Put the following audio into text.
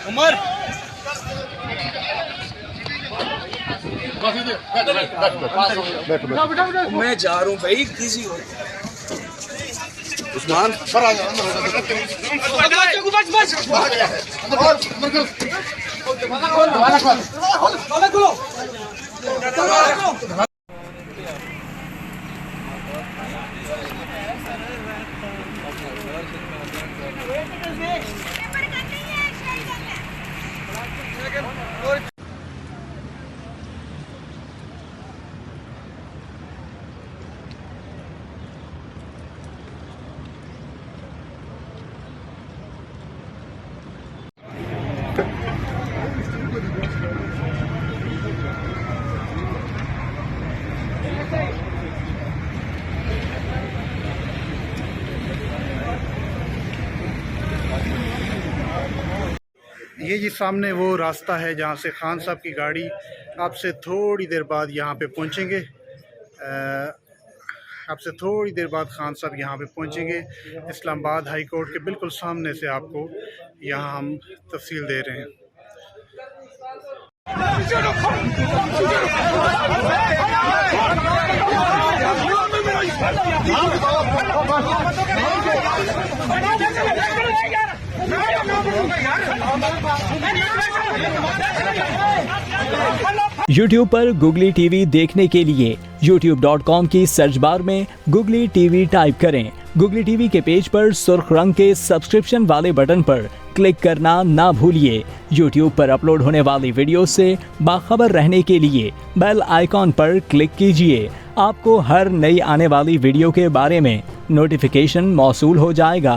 उमर मैं जा रहा हूँ भाई किसी हो उस्मान ये जी सामने वो रास्ता है जहाँ से खान साहब की गाड़ी आपसे थोड़ी देर बाद यहाँ पे पहुँचेंगे। आपसे थोड़ी देर बाद खान साहब यहाँ पे पहुँचेंगे। इस्लामाबाद हाई कोर्ट के बिल्कुल सामने से आपको यहाँ हम तफसील दे रहे हैं। YouTube पर गुगली टीवी देखने के लिए youtube.com की सर्च बार में गुगली टीवी टाइप करें। गुगली टीवी के पेज पर सुर्ख रंग के सब्सक्रिप्शन वाले बटन पर क्लिक करना ना भूलिए। YouTube पर अपलोड होने वाली वीडियो से बाखबर रहने के लिए बेल आइकॉन पर क्लिक कीजिए। आपको हर नई आने वाली वीडियो के बारे में नोटिफिकेशन मौसूल हो जाएगा।